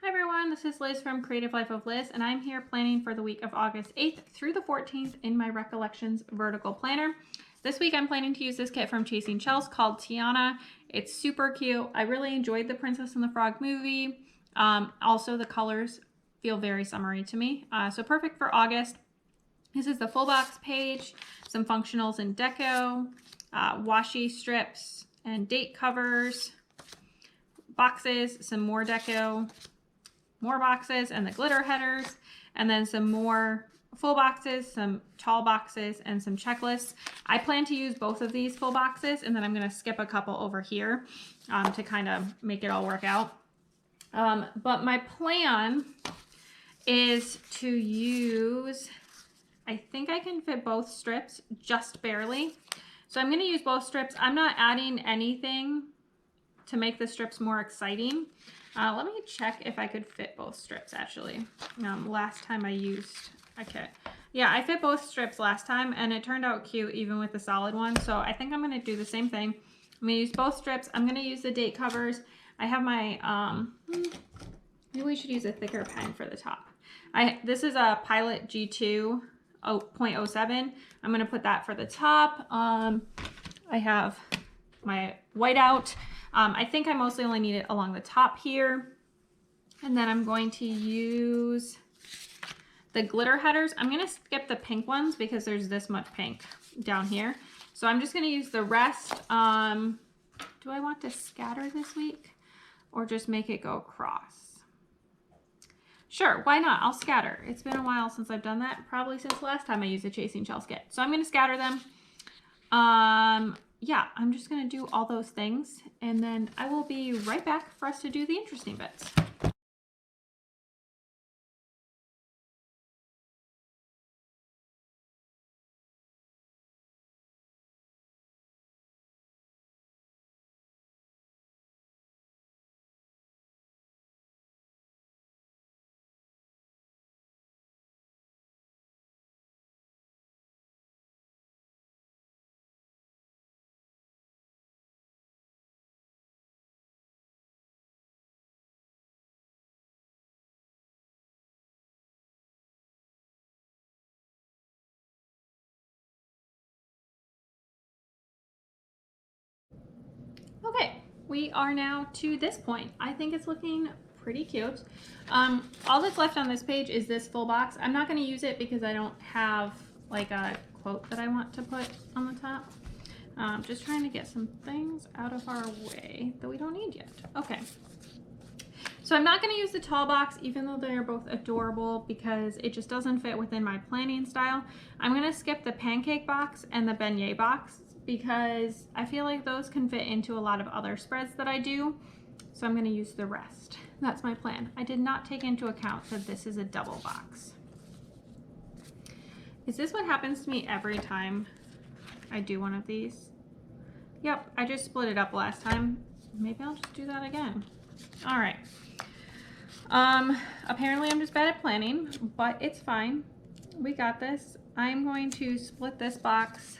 Hi everyone, this is Liz from Creative Life of Liz, and I'm here planning for the week of August 8th through the 14th in my Recollections vertical planner. This week I'm planning to use this kit from Chels called Tiana. It's super cute. I really enjoyed the Princess and the Frog movie. Also, the colors feel very summery to me, so perfect for August. This is the full box page, some functionals and deco, washi strips and date covers, boxes, some more deco, more boxes and the glitter headers, and then some more full boxes, some tall boxes, and some checklists. I plan to use both of these full boxes, and then I'm going to skip a couple over here to kind of make it all work out. But my plan is to use, I think I can fit both strips just barely. So I'm going to use both strips. I'm not adding anything to make the strips more exciting. Let me check if I could fit both strips actually. Last time I used, okay. Yeah, I fit both strips last time and it turned out cute even with the solid one. So I think I'm gonna do the same thing. I'm gonna use both strips. I'm gonna use the date covers. I have my, maybe we should use a thicker pen for the top. This is a Pilot G2 0.07. I'm gonna put that for the top. I have my whiteout. I think I mostly only need it along the top here. And then I'm going to use the glitter headers. I'm going to skip the pink ones because there's this much pink down here. So I'm just going to use the rest. Do I want to scatter this week or just make it go across? Sure, why not? I'll scatter. It's been a while since I've done that, probably since last time I used the Chasing Chels kit. So I'm going to scatter them. Yeah, I'm just going to do all those things and then I will be right back for us to do the interesting bits. Okay, we are now to this point. I think it's looking pretty cute. All that's left on this page is this full box. I'm not going to use it because I don't have like a quote that I want to put on the top. Just trying to get some things out of our way that we don't need yet. Okay. So I'm not going to use the tall box, even though they are both adorable, because it just doesn't fit within my planning style. I'm going to skip the pancake box and the beignet box because I feel like those can fit into a lot of other spreads that I do. So I'm going to use the rest. That's my plan. I did not take into account that this is a double box. Is this what happens to me every time I do one of these? Yep, I just split it up last time. Maybe I'll just do that again. All right. Apparently I'm just bad at planning, but it's fine. We got this. I'm going to split this box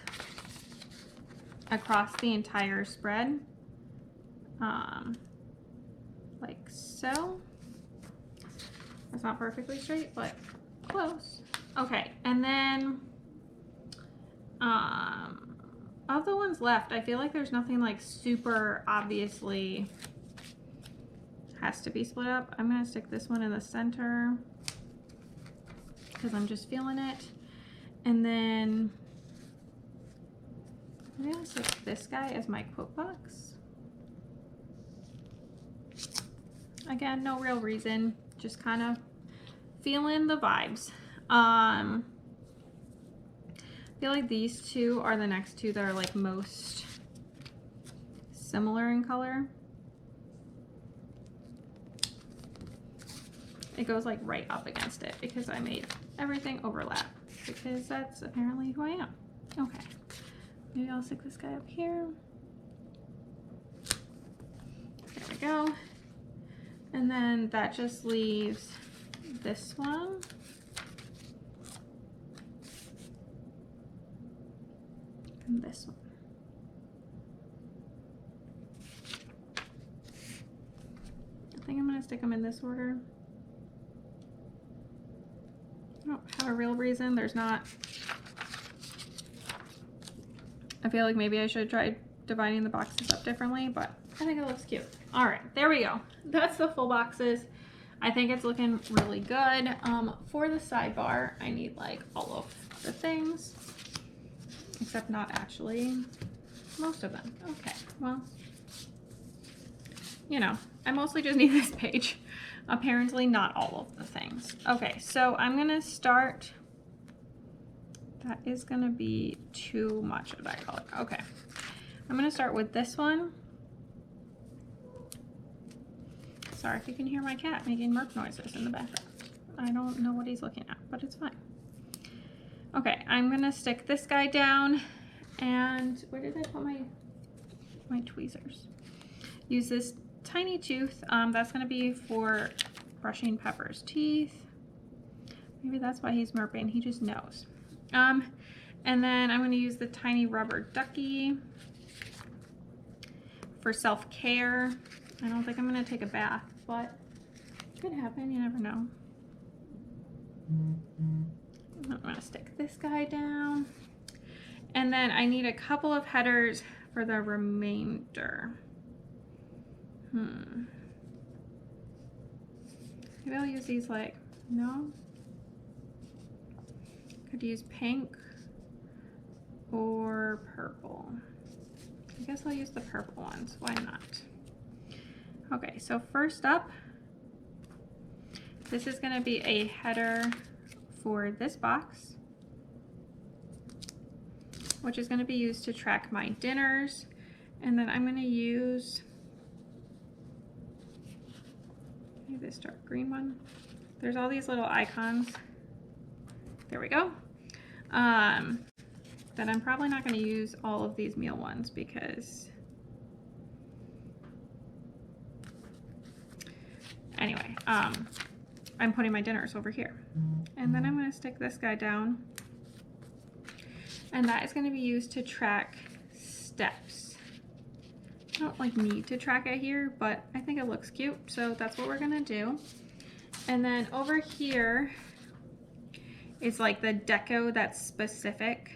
across the entire spread, like so. That's not perfectly straight, but close. Okay, and then of the ones left, I feel like there's nothing like super obviously has to be split up. I'm gonna stick this one in the center because I'm just feeling it. And then I'm gonna stick this guy as my quote box. Again, no real reason, just kind of feeling the vibes. I feel like these two are the next two that are like most similar in color. It goes like right up against it because I made everything overlap because that's apparently who I am. Okay, maybe I'll stick this guy up here. There we go. And then that just leaves this one. and this one. I think I'm going to stick them in this order. I don't have a real reason. There's not. I feel like maybe I should try dividing the boxes up differently, but I think it looks cute. All right, there we go. That's the full boxes. I think it's looking really good. For the sidebar, I need like all of the things, except not actually most of them. Okay, well, you know, I mostly just need this page. Apparently not all of the things. Okay, so I'm gonna start. That is gonna be too much of that color. Okay, I'm gonna start with this one. Sorry if you can hear my cat making murk noises in the background. I don't know what he's looking at, but it's fine. Okay, I'm gonna stick this guy down, and where did I put my tweezers? Use this tiny tooth. That's gonna be for brushing Pepper's teeth. Maybe that's why he's murping. He just knows. And then I'm gonna use the tiny rubber ducky for self-care. I don't think I'm gonna take a bath, but it could happen, you never know. I'm gonna stick this guy down. And then I need a couple of headers for the remainder. Maybe I'll use these like, no? Could use pink or purple. I guess I'll use the purple ones, why not? Okay, so first up, this is gonna be a header for this box, which is gonna be used to track my dinners. And then I'm gonna use maybe this dark green one. There's all these little icons. There we go. Then I'm probably not gonna use all of these meal ones because anyway, I'm putting my dinners over here. And then I'm gonna stick this guy down. And that is gonna be used to track steps. I don't like need to track it here, but I think it looks cute. So that's what we're gonna do. And then over here is like the deco that's specific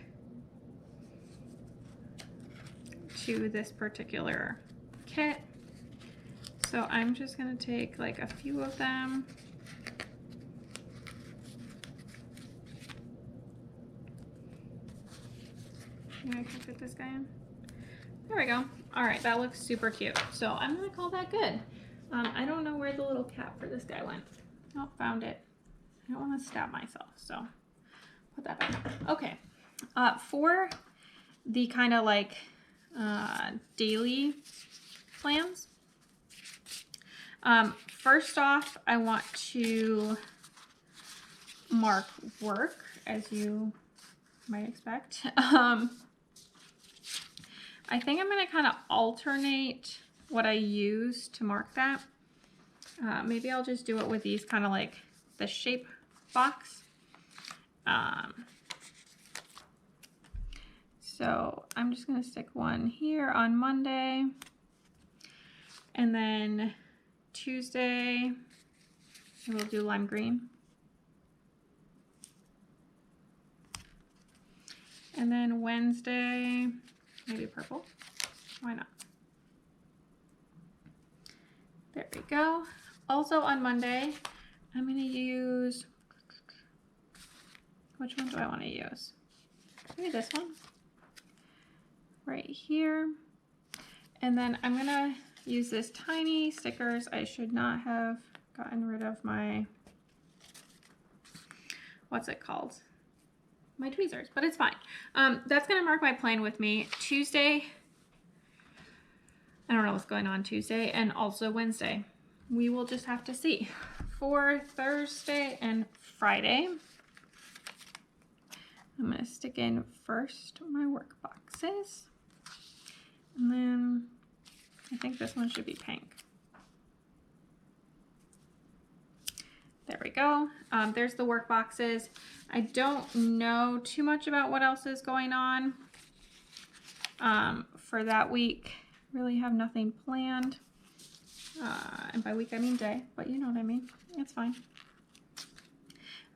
to this particular kit. So I'm just gonna take like a few of them. Maybe I can fit this guy in. There we go. All right, that looks super cute. So I'm gonna call that good. I don't know where the little cap for this guy went. Oh, found it. I don't want to stab myself, so put that back. Okay, for the kind of like daily plans, first off, I want to mark work, as you might expect. I think I'm going to kind of alternate what I use to mark that. Maybe I'll just do it with these kind of like the shape box. So I'm just going to stick one here on Monday, and then Tuesday we'll do lime green, and then Wednesday maybe purple. Why not? There we go. Also on Monday, I'm going to use, which one do I want to use? Maybe this one right here. And then I'm going to use this tiny stickers. I should not have gotten rid of my, what's it called? My tweezers, but it's fine. That's going to mark my plan with me. Tuesday, I don't know what's going on Tuesday, and also Wednesday. We will just have to see. For Thursday and Friday, I'm going to stick in first my work boxes. And then I think this one should be pink. There we go. There's the work boxes. I don't know too much about what else is going on. for that week. Really have nothing planned. And by week I mean day, but you know what I mean. It's fine.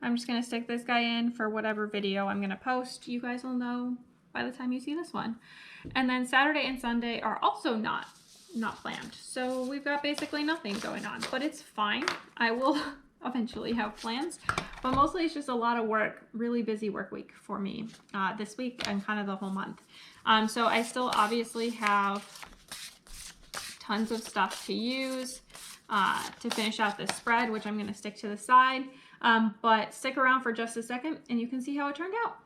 I'm just going to stick this guy in for whatever video I'm going to post. You guys will know by the time you see this one. And then Saturday and Sunday are also not planned. So we've got basically nothing going on, but it's fine. I will eventually have plans, but mostly it's just a lot of work, really busy work week for me this week and kind of the whole month. So I still obviously have tons of stuff to use to finish out this spread, which I'm going to stick to the side. But stick around for just a second and you can see how it turned out.